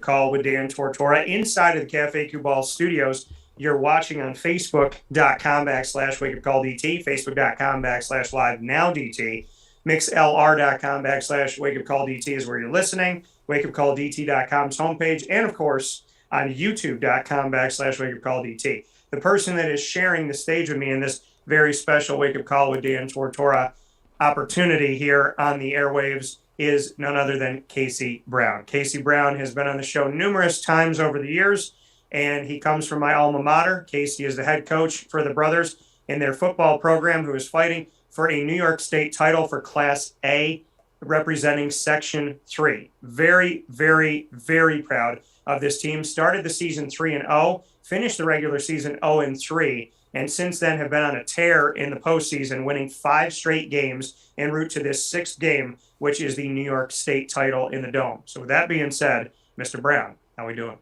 Call with Dan Tortora inside of the Cafe Cue Ball studios. You're watching on Facebook.com/WakeUpCallDT, Facebook.com/Live Now DT, MixLR.com/WakeUpCallDT is where you're listening, WakeUpCallDT.com's homepage, and of course on YouTube.com/WakeUpCallDT. The person that is sharing the stage with me in this very special Wake Up Call with Dan Tortora opportunity here on the airwaves is none other than Casey Brown. Casey Brown has been on the show numerous times over the years, and he comes from my alma mater. Casey is the head coach for the brothers in their football program, who is fighting for a New York State title for Class A, representing Section 3. Very, very, very proud of this team. Started the season 3-0, finished the regular season 0-3, and since then have been on a tear in the postseason, winning 5 straight games en route to this 6th game, which is the New York State title in the Dome. So with that being said, Mr. Brown, how are we doing?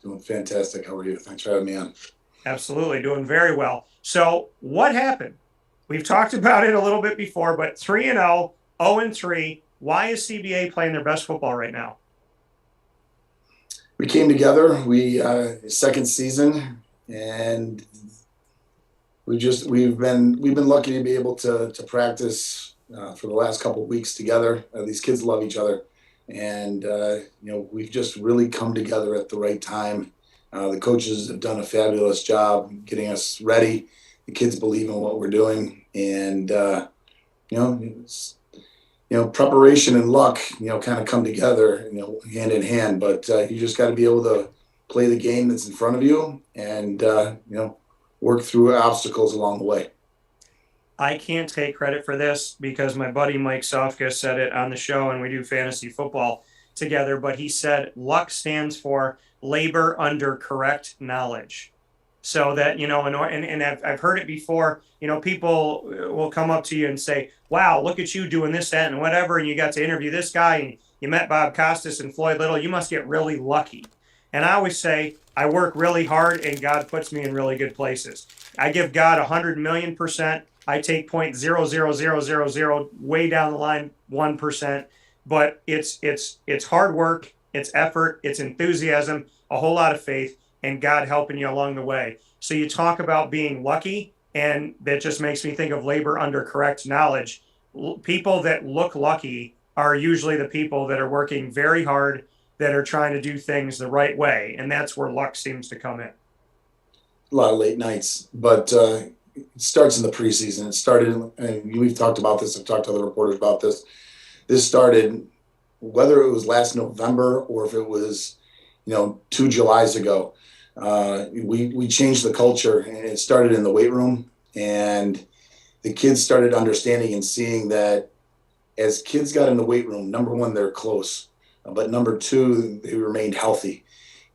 Doing fantastic. How are you? Thanks for having me on. Absolutely, doing very well. So what happened? We've talked about it a little bit before, but 3-0, 0-3. Why is CBA playing their best football right now? We came together. Second season, and we've been lucky to be able to practice for the last couple of weeks together. These kids love each other, and we've just really come together at the right time. The coaches have done a fabulous job getting us ready. The kids believe in what we're doing, and preparation and luck, kind of come together, hand in hand. But you just got to be able to play the game that's in front of you, and work through obstacles along the way. I can't take credit for this because my buddy Mike Sofka said it on the show, and we do fantasy football together. But he said luck stands for labor under correct knowledge. So that, and I've heard it before, people will come up to you and say, wow, look at you doing this, that, and whatever. And you got to interview this guy, and you met Bob Costas and Floyd Little. You must get really lucky. And I always say, I work really hard, and God puts me in really good places. I give God 100,000,000%. I take 0.00000 way down the line, 1%. But it's hard work, it's effort, it's enthusiasm, a whole lot of faith, and God helping you along the way. So you talk about being lucky, and that just makes me think of labor under correct knowledge. People that look lucky are usually the people that are working very hard, that are trying to do things the right way, and that's where luck seems to come in. A lot of late nights, but it starts in the preseason. It started, and we've talked about this, I've talked to other reporters about this. This started, whether it was last November or if it was 2 Julys ago. We changed the culture, and it started in the weight room, and the kids started understanding and seeing that as kids got in the weight room, number one, they're close, but number two, they remained healthy.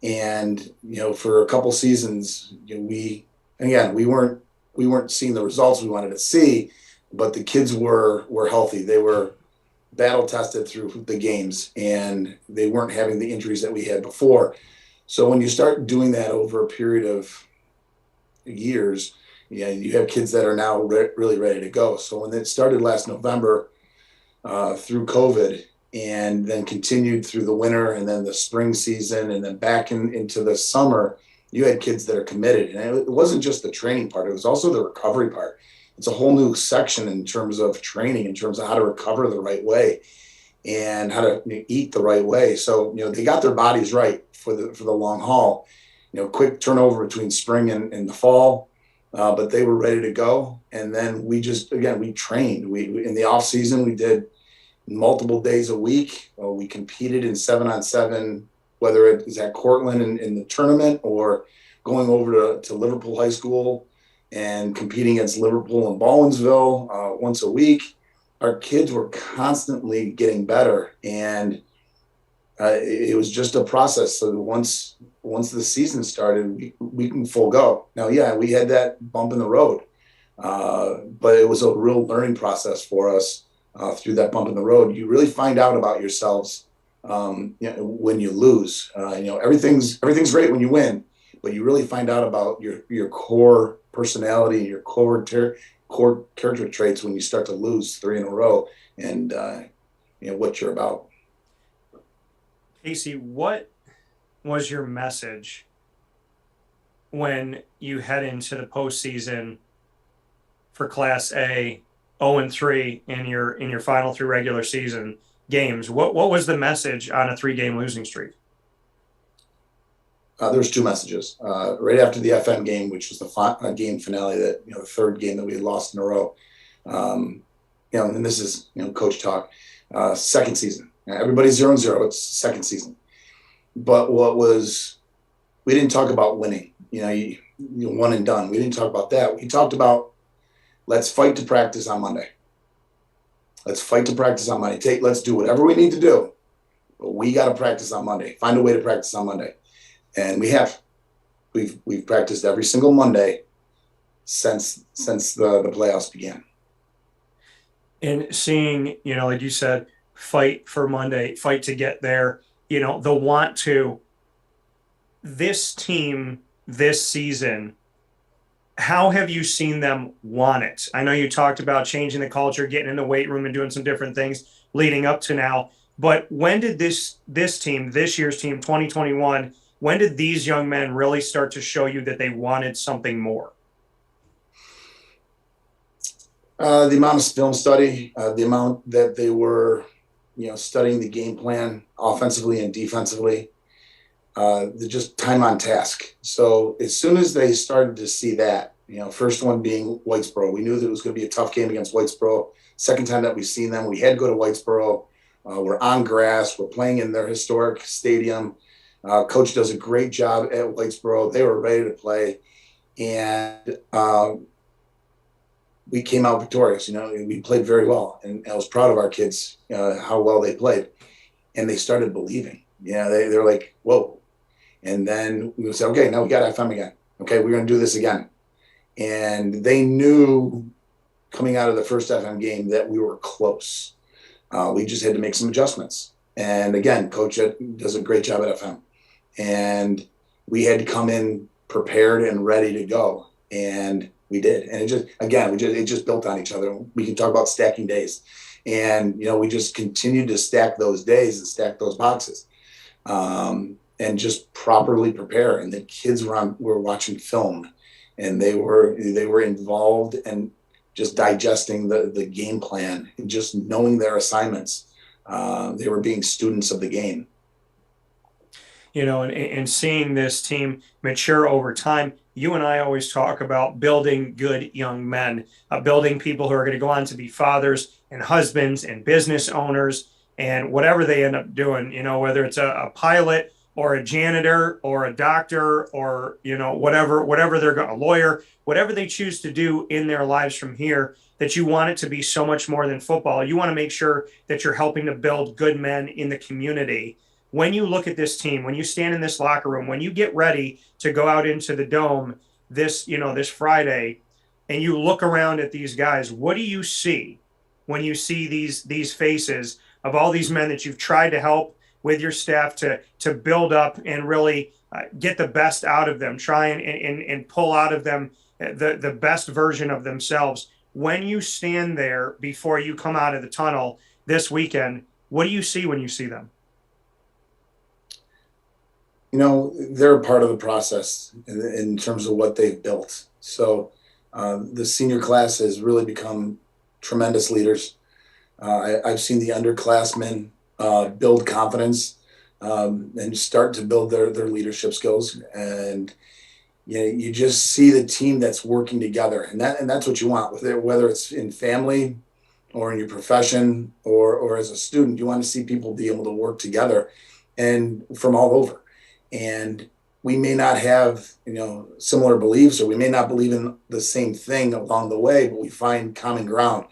And for a couple seasons, we weren't seeing the results we wanted to see, but the kids were healthy. They were battle tested through the games, and they weren't having the injuries that we had before. So when you start doing that over a period of years, you have kids that are now really ready to go. So when it started last November through COVID, and then continued through the winter, and then the spring season, and then back into the summer, you had kids that are committed. And it wasn't just the training part, it was also the recovery part. It's a whole new section in terms of training, in terms of how to recover the right way and how to eat the right way. So, they got their bodies right for the long haul. Quick turnover between spring and the fall, but they were ready to go. And then we trained. We in the off season, we did multiple days a week. We competed in 7-on-7, whether it was at Cortland in the tournament or going over to Liverpool High School and competing against Liverpool and Baldwinsville once a week. Our kids were constantly getting better, and it was just a process. So once the season started, we can full go. Now, we had that bump in the road, but it was a real learning process for us. Through that bump in the road, you really find out about yourselves when you lose. Everything's great when you win, but you really find out about your core personality, your core character traits when you start to lose 3 in a row, and what you're about. Casey, what was your message when you head into the postseason for Class A, 0-3 in your final 3 regular season games? What was the message on a 3-game losing streak? There was 2 messages. Right after the FM game, which was the game finale, that the 3rd game that we had lost in a row. And this is coach talk. Second season, everybody's 0-0. It's second season. But we didn't talk about winning. You one and done. We didn't talk about that. We talked about, let's fight to practice on Monday. Let's fight to practice on Monday. Let's do whatever we need to do, but we got to practice on Monday. Find a way to practice on Monday, and we have. We've practiced every single Monday since the playoffs began. And seeing, like you said, fight for Monday, fight to get there. The want to. This team this season, how have you seen them want it? I know you talked about changing the culture, getting in the weight room and doing some different things leading up to now. But when did this team, this year's team, 2021, when did these young men really start to show you that they wanted something more? The amount of film study, the amount that they were, studying the game plan offensively and defensively, just time on task. So as soon as they started to see that, first one being Whitesboro, we knew that it was going to be a tough game against Whitesboro. Second time that we've seen them, we had to go to Whitesboro. We're on grass. We're playing in their historic stadium. Coach does a great job at Whitesboro. They were ready to play. And we came out victorious. We played very well. And I was proud of our kids, how well they played. And they started believing. They're like, whoa. And then we would say, okay, now we got FM again. Okay, we're going to do this again. And they knew coming out of the first FM game that we were close. We just had to make some adjustments. And again, Coach does a great job at FM. And we had to come in prepared and ready to go. And we did. And it just built on each other. We can talk about stacking days. And, we just continued to stack those days and stack those boxes. And just properly prepare. And the kids were watching film, and they were involved and just digesting the game plan and just knowing their assignments. They were being students of the game. And seeing this team mature over time. You and I always talk about building good young men, building people who are going to go on to be fathers and husbands and business owners and whatever they end up doing, whether it's a pilot or a janitor or a doctor or, whatever they're going, a lawyer, whatever they choose to do in their lives from here, that you want it to be so much more than football. You want to make sure that you're helping to build good men in the community. When you look at this team, when you stand in this locker room, when you get ready to go out into the dome this Friday, and you look around at these guys, what do you see when you see these faces of all these men that you've tried to help with your staff to build up and really get the best out of them, try and pull out of them the best version of themselves? When you stand there before you come out of the tunnel this weekend, what do you see when you see them? They're a part of the process in terms of what they've built. So the senior class has really become tremendous leaders. I've seen the underclassmen build confidence and start to build their leadership skills. And you just see the team that's working together, and that's what you want with it, whether it's in family or in your profession or as a student. You want to see people be able to work together and from all over. And we may not have, similar beliefs, or we may not believe in the same thing along the way, but we find common ground,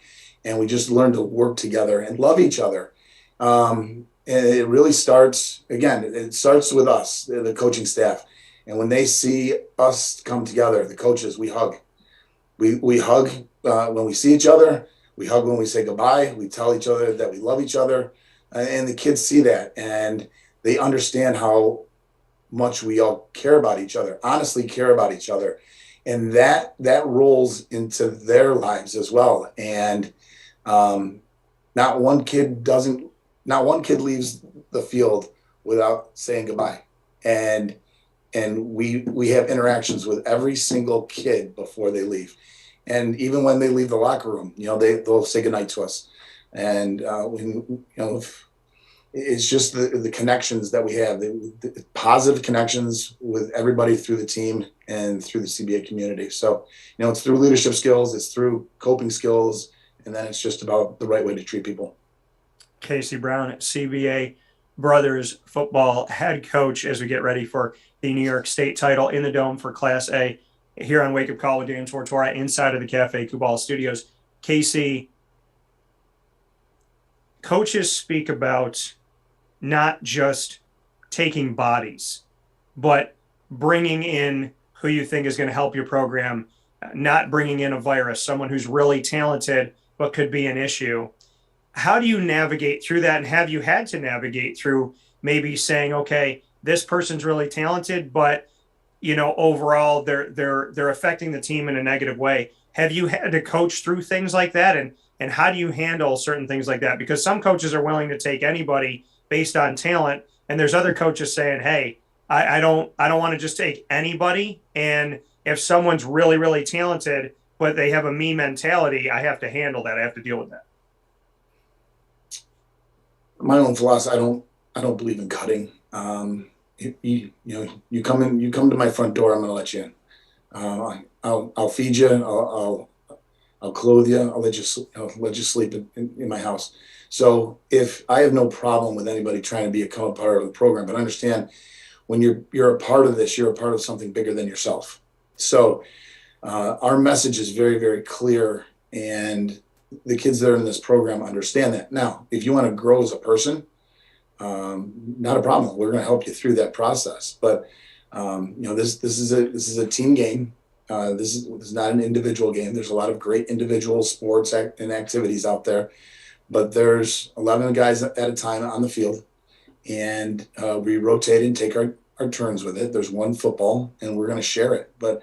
and we just learn to work together and love each other. And it really starts with us, the coaching staff. And when they see us come together, the coaches, we hug. We hug when we see each other. We hug when we say goodbye. We tell each other that we love each other. And the kids see that, and they understand how much we all care about each other, honestly care about each other. And that rolls into their lives as well. And not one kid leaves the field without saying goodbye. and we have interactions with every single kid before they leave, and even when they leave the locker room, they'll say goodnight to us, and it's just the connections that we have, the positive connections with everybody through the team and through the CBA community. So, it's through leadership skills, it's through coping skills, and then it's just about the right way to treat people. Casey Brown, CBA Brothers football head coach, as we get ready for the New York State title in the Dome for Class A here on Wake Up Call with Dan Tortora inside of the Cafe Kubal Studios. Casey, coaches speak about not just taking bodies, but bringing in who you think is going to help your program, not bringing in a virus, someone who's really talented but could be an issue. How do you navigate through that? And have you had to navigate through maybe saying, okay, this person's really talented, but overall they're affecting the team in a negative way? Have you had to coach through things like that? And how do you handle certain things like that? Because some coaches are willing to take anybody based on talent, and there's other coaches saying, hey, I don't want to just take anybody. And if someone's really, really talented, but they have a me mentality, I have to handle that. I have to deal with that. My own philosophy, I don't believe in cutting. You come to my front door, I'm going to let you in. I'll feed you. I'll clothe you. I'll let you sleep in my house. So if I have no problem with anybody trying to become a part of the program, but understand when you're a part of this, you're a part of something bigger than yourself. So our message is very, very clear, and the kids that are in this program understand that. Now, if you want to grow as a person, not a problem. We're going to help you through that process. But this is a team game. This is not an individual game. There's a lot of great individual sports and activities out there, but there's 11 guys at a time on the field, and we rotate and take our turns with it. There's one football, and we're going to share it. But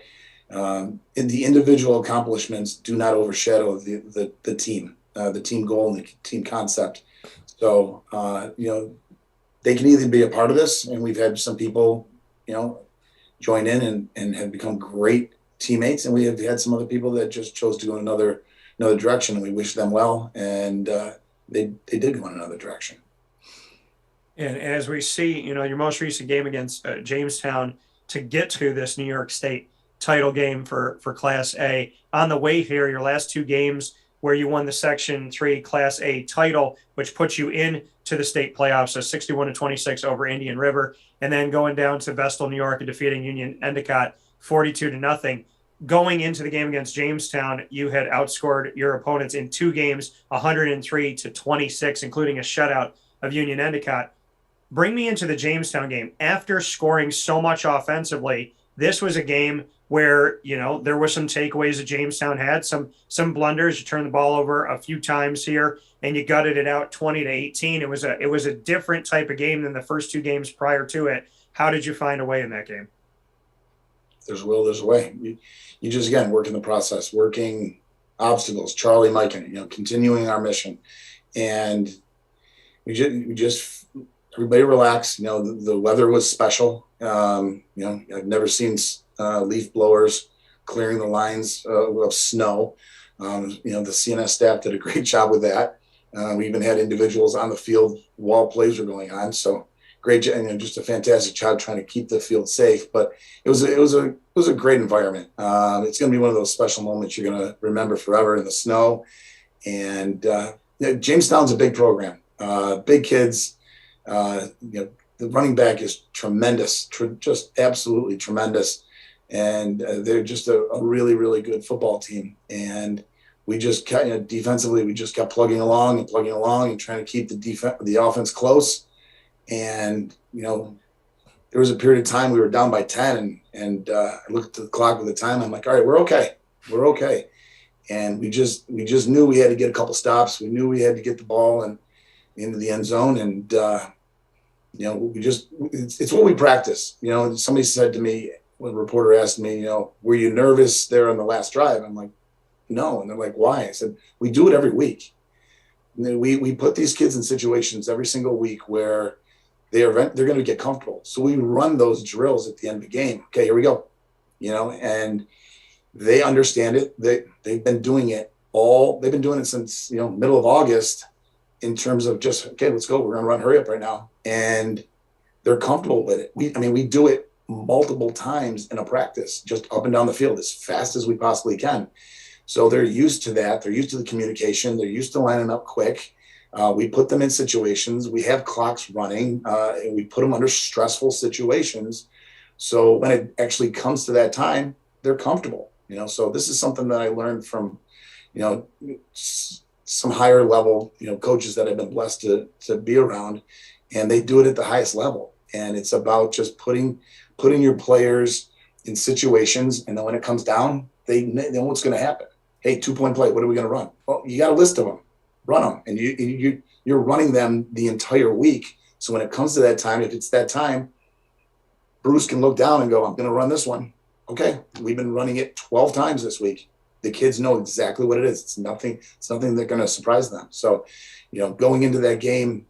the individual accomplishments do not overshadow the team goal and the team concept. So, they can either be a part of this, and we've had some people, join in and have become great teammates, and we have had some other people that just chose to go another direction, and we wish them well, and they did go in another direction. And as we see, your most recent game against Jamestown to get to this New York State title game for Class A, on the way here, your last two games where you won the Section 3 Class A title, which puts you in to the state playoffs, so 61-26 over Indian River, and then going down to Vestal, New York, and defeating Union Endicott 42-0. Going into the game against Jamestown, you had outscored your opponents in two games, 103-26, including a shutout of Union Endicott. Bring me into the Jamestown game. After scoring so much offensively, this was a game where, there were some takeaways that Jamestown had, some blunders. You turned the ball over a few times here, and you gutted it out 20-18. It was a different type of game than the first two games prior to it. How did you find a way in that game? There's a will, there's a way. You just, again, work in the process, working obstacles, Charlie, Mike, and continuing our mission. And we just everybody relax. The weather was special. I've never seen leaf blowers clearing the lines of snow. The CNS staff did a great job with that. We even had individuals on the field while plays were going on. So great, just a fantastic job trying to keep the field safe. But it was a great environment. It's going to be one of those special moments you're going to remember forever in the snow. And Jamestown's a big program, big kids. The running back is tremendous, just absolutely tremendous. And they're just a really, really good football team. And we just kept, defensively, we just kept plugging along and trying to keep the offense close. And, there was a period of time we were down by 10 and I looked at the clock at the time. I'm like, all right, we're okay. And we just knew we had to get a couple stops. We knew we had to get the ball and into the end zone. And, it's what we practice. Somebody said to me, when a reporter asked me, were you nervous there on the last drive? I'm like, no. And they're like, why? I said, we do it every week. We put these kids in situations every single week where they're going to get comfortable. So we run those drills at the end of the game. Okay, here we go. And they understand it. They've been doing it they've been doing it since, middle of August, in terms of just, okay, let's go. We're going to run, hurry up right now. And they're comfortable with it. We do it multiple times in a practice, just up and down the field as fast as we possibly can. So they're used to that. They're used to the communication. They're used to lining up quick. We put them in situations. We have clocks running, and we put them under stressful situations. So when it actually comes to that time, they're comfortable. So this is something that I learned from, some higher level, coaches that I've been blessed to be around, and they do it at the highest level. And it's about just putting your players in situations, and then when it comes down, they know what's going to happen. Hey, 2-point play. What are we going to run? Well, you got a list of them. Run them, and you're running them the entire week. So when it comes to that time, if it's that time, Bruce can look down and go, I'm going to run this one. Okay, we've been running it 12 times this week. The kids know exactly what it is. It's nothing that's going to surprise them. So, going into that game,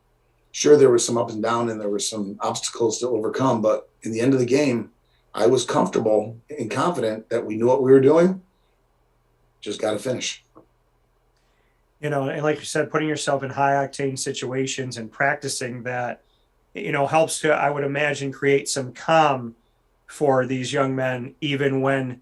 sure, there were some ups and downs and there were some obstacles to overcome. But in the end of the game, I was comfortable and confident that we knew what we were doing. Just got to finish. And like you said, putting yourself in high octane situations and practicing that, helps to, I would imagine, create some calm for these young men, even when,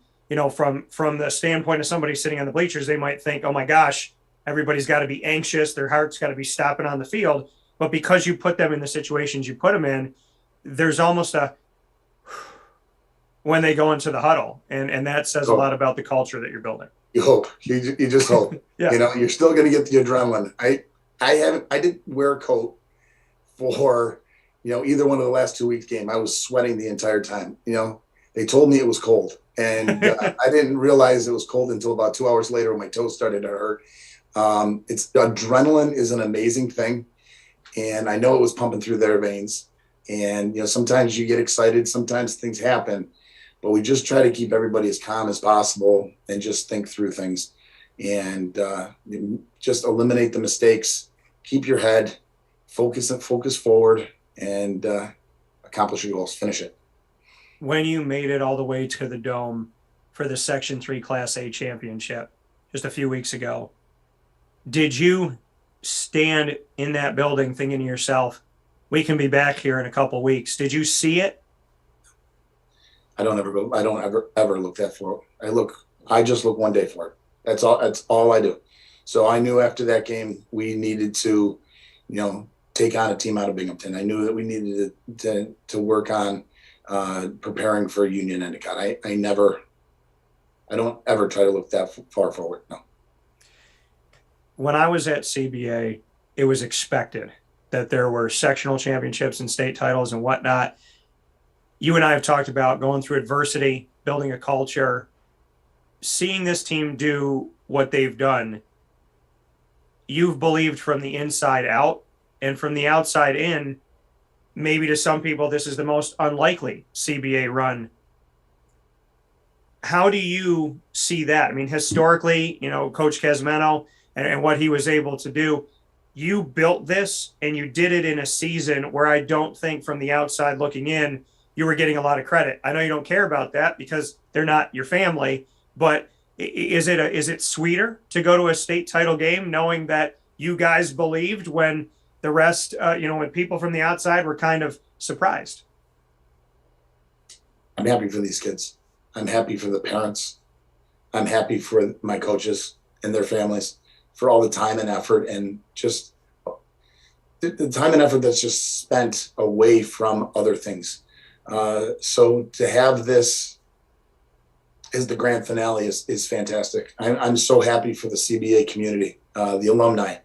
from the standpoint of somebody sitting on the bleachers, they might think, oh my gosh, everybody's got to be anxious. Their heart's got to be stopping on the field. But because you put them in the situations you put them in, there's almost when they go into the huddle. And that says a lot about the culture that you're building. You hope. You just hope. Yeah. You're still going to get the adrenaline. I didn't wear a coat for, either one of the last 2 weeks game. I was sweating the entire time. They told me it was cold, and I didn't realize it was cold until about 2 hours later when my toes started to hurt. Adrenaline is an amazing thing, and I know it was pumping through their veins. And sometimes you get excited, sometimes things happen, but we just try to keep everybody as calm as possible and just think through things, and just eliminate the mistakes. Keep your head, focus forward, and accomplish your goals. Finish it. When you made it all the way to the Dome for the Section 3 Class A championship just a few weeks ago, did you stand in that building thinking to yourself, we can be back here in a couple of weeks? Did you see it? I don't ever look that far. I just look one day for it. That's all I do. So I knew after that game, we needed to, take on a team out of Binghamton. I knew that we needed to work on preparing for Union Endicott. I don't ever try to look that far forward. No. When I was at CBA, it was expected that there were sectional championships and state titles and whatnot. You and I have talked about going through adversity, building a culture, seeing this team do what they've done. You've believed from the inside out, and from the outside in, maybe to some people, this is the most unlikely CBA run. How do you see that? I mean, historically, Coach Casmeno and what he was able to do, you built this and you did it in a season where I don't think from the outside looking in, you were getting a lot of credit. I know you don't care about that because they're not your family, but is it sweeter to go to a state title game knowing that you guys believed when the rest, when people from the outside were kind of surprised? I'm happy for these kids. I'm happy for the parents. I'm happy for my coaches and their families for all the time and effort, and just the time and effort that's just spent away from other things. So to have this as the grand finale is fantastic. I'm so happy for the CBA community, the alumni,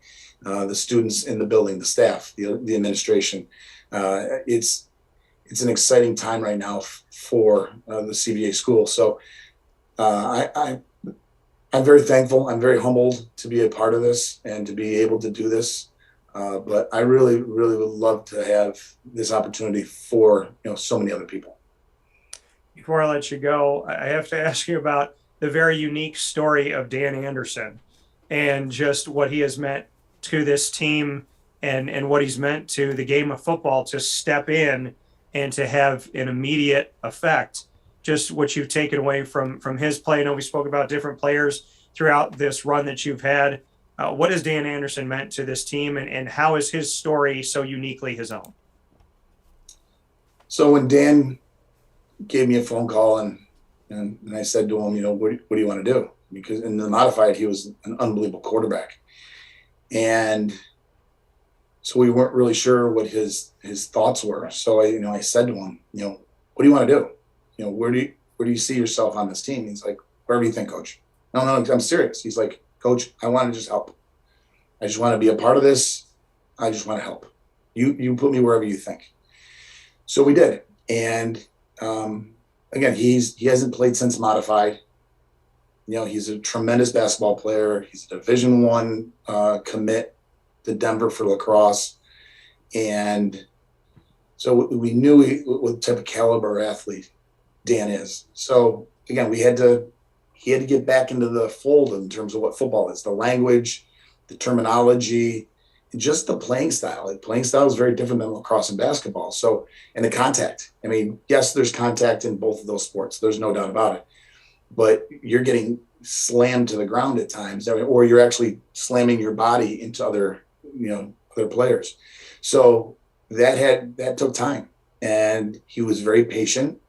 the students in the building, the staff, the administration. It's an exciting time right now for the CBA school. So I'm very thankful. I'm very humbled to be a part of this and to be able to do this. But I really, really would love to have this opportunity for so many other people. Before I let you go, I have to ask you about the very unique story of Dan Anderson and just what he has meant to this team and what he's meant to the game of football to step in and to have an immediate effect. Just what you've taken away from his play. I know we spoke about different players throughout this run that you've had. What has Dan Anderson meant to this team, and how is his story so uniquely his own? So when Dan gave me a phone call and I said to him, what do you want to do? Because in the modified, he was an unbelievable quarterback. And so we weren't really sure what his thoughts were. So I said to him, what do you want to do? Where do you see yourself on this team? He's like, wherever you think, coach. No, I'm serious. He's like, coach, I want to just help. I just want to be a part of this. I just want to help. You put me wherever you think. So we did. And again, he hasn't played since modified. He's a tremendous basketball player. He's a Division I commit to Denver for lacrosse. And so we knew what type of caliber athlete Dan is. So again, he had to get back into the fold in terms of what football is, the language, the terminology, and just the playing style. Like, playing style is very different than lacrosse and basketball. So, and the contact. I mean, yes, there's contact in both of those sports. There's no doubt about it. But you're getting slammed to the ground at times, or you're actually slamming your body into other players. So that took time, and he was very patient.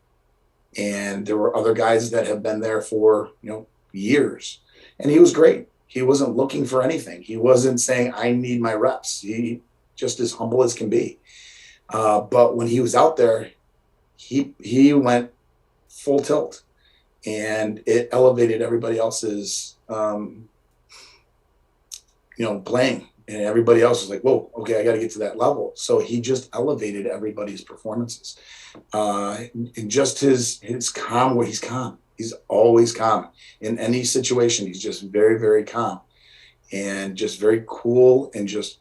And there were other guys that have been there for years, and he was great. He wasn't looking for anything. He wasn't saying, I need my reps. He just as humble as can be. But when he was out there, he went full tilt, and it elevated everybody else's, playing. And everybody else was like, whoa, okay, I got to get to that level. So he just elevated everybody's performances. And just his calm, where he's calm. He's always calm. In any situation, he's just very, very calm and just very cool and just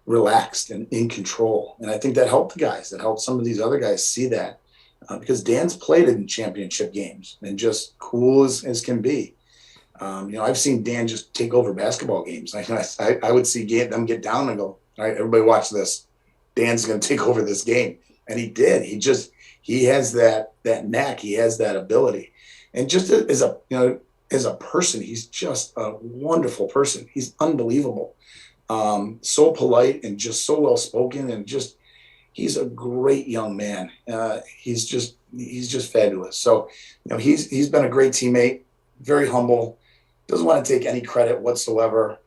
relaxed and in control. And I think that helped the guys. That helped some of these other guys see that because Dan's played in championship games and just cool as can be. I've seen Dan just take over basketball games. I would see them get down and go, all right, everybody watch this. Dan's going to take over this game. And he did. He has that knack. He has that ability. And just as a person, he's just a wonderful person. He's unbelievable. So polite and just so well-spoken, and just, he's a great young man. He's just fabulous. So, he's been a great teammate, very humble, doesn't want to take any credit whatsoever.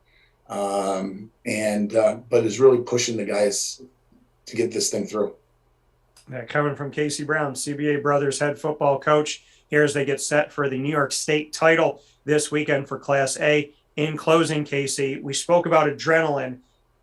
But is really pushing the guys to get this thing through. Coming from Casey Brown, CBA Brothers head football coach, here as they get set for the New York State title this weekend for Class A. In closing, Casey, we spoke about adrenaline.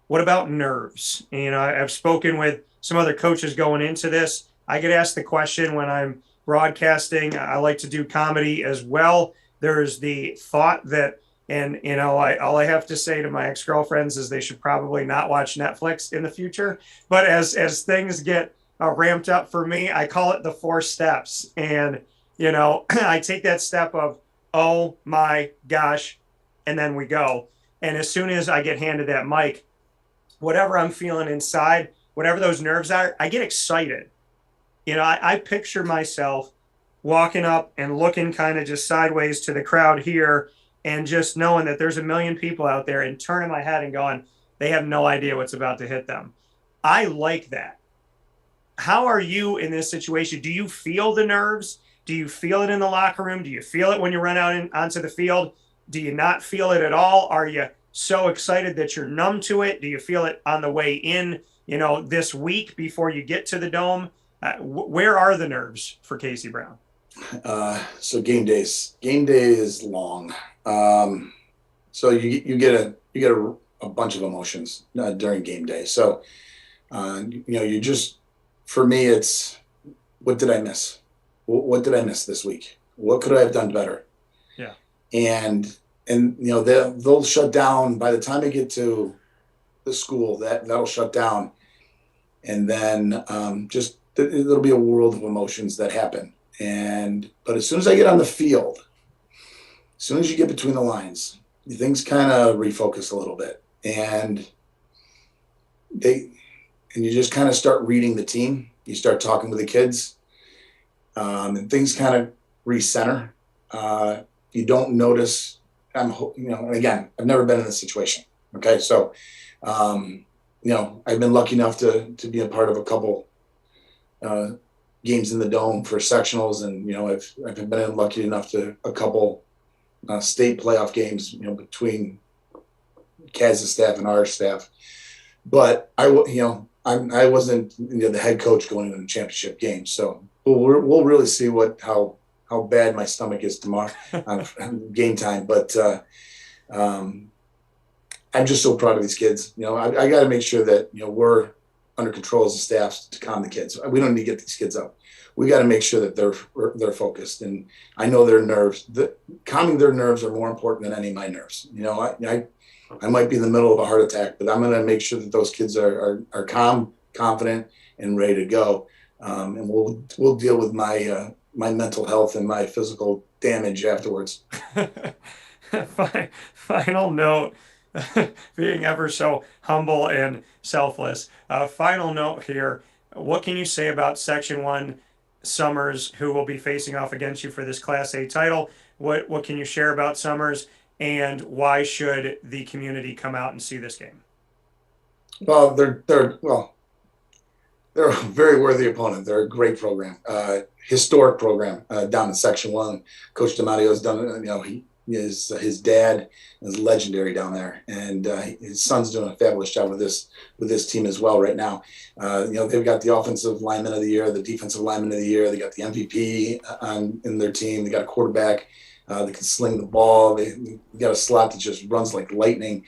What about nerves? I've spoken with some other coaches going into this. I get asked the question when I'm broadcasting. I like to do comedy as well. There's the thought that, and all I have to say to my ex-girlfriends is they should probably not watch Netflix in the future. But as things get ramped up for me, I call it the 4 steps. And, I take that step of, oh my gosh, and then we go. And as soon as I get handed that mic, whatever I'm feeling inside, whatever those nerves are, I get excited. I picture myself walking up and looking kind of just sideways to the crowd here and just knowing that there's a million people out there, and turning my head and going, they have no idea what's about to hit them. I like that. How are you in this situation? Do you feel the nerves? Do you feel it in the locker room? Do you feel it when you run out onto the field? Do you not feel it at all? Are you so excited that you're numb to it? Do you feel it on the way in, this week before you get to the dome? Where are the nerves for Casey Brown? So game day is long. So you get a bunch of emotions during game day. So, you just, for me, it's, what did I miss? What did I miss this week? What could I have done better? Yeah. And they'll shut down by the time I get to the school. That'll shut down, and then it'll be a world of emotions that happen. But as soon as I get on the field, as soon as you get between the lines, things kind of refocus a little bit. And they and you just kind of start reading the team. You start talking with the kids, and things kind of recenter. You don't notice. And again, I've never been in this situation. Okay, so I've been lucky enough to be a part of a couple games in the dome for sectionals, and I've been lucky enough to a couple state playoff games, between Kaz's staff and our staff. But I wasn't the head coach going into the championship game, so we'll really see how bad my stomach is tomorrow on game time. But I'm just so proud of these kids. I got to make sure that we're under control as a staff to calm the kids. We don't need to get these kids up. We got to make sure that they're focused. And I know their nerves. Calming their nerves are more important than any of my nerves. I might be in the middle of a heart attack, but I'm going to make sure that those kids are calm, confident, and ready to go. And we'll deal with my mental health and my physical damage afterwards. Final note, being ever so humble and selfless. Final note here. What can you say about Section 1 Summers, who will be facing off against you for this Class A title? What can you share about Summers, and why should the community come out and see this game? Well, they're a very worthy opponent. They're a great program, historic program down in Section 1. Coach DiMattio's done it. His dad is legendary down there, and his son's doing a fabulous job with this team as well right now. They've got the offensive lineman of the year, the defensive lineman of the year. They got the MVP in their team. They got a quarterback that can sling the ball. They got a slot that just runs like lightning.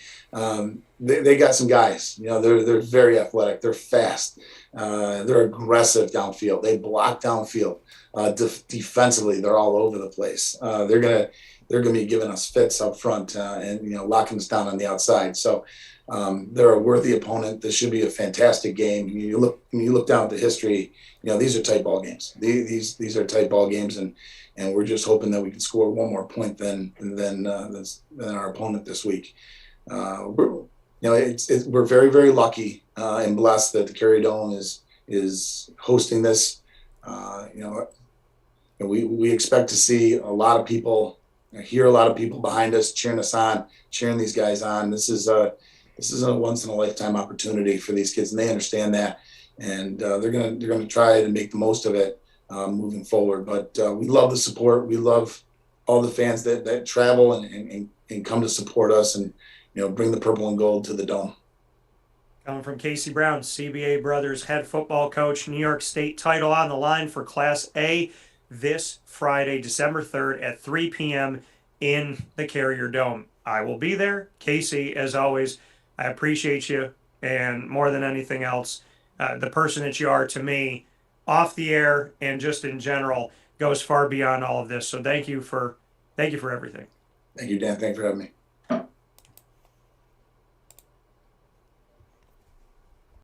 They got some guys. They're very athletic. They're fast. They're aggressive downfield. They block downfield. Defensively, they're all over the place. They're gonna be giving us fits up front and locking us down on the outside. So they're a worthy opponent. This should be a fantastic game. When you look down at the history, these are tight ball games. These are tight ball games, and we're just hoping that we can score one more point than our opponent this week. We're very, very lucky and blessed that the Carrier Dome is hosting this. We expect to see a lot of people. I hear a lot of people behind us cheering us on, cheering these guys on. This is a once in a lifetime opportunity for these kids, and they understand that, and they're gonna try to make the most of it moving forward. But we love the support. We love all the fans that travel and come to support us, and bring the purple and gold to the dome. Coming from Casey Brown, CBA Brothers head football coach, New York State title on the line for Class A this Friday, December 3rd at 3 p.m. in the Carrier Dome. I will be there. Casey, as always, I appreciate you, and more than anything else, the person that you are to me, off the air and just in general, goes far beyond all of this. So thank you for everything. Thank you, Dan. Thanks for having me.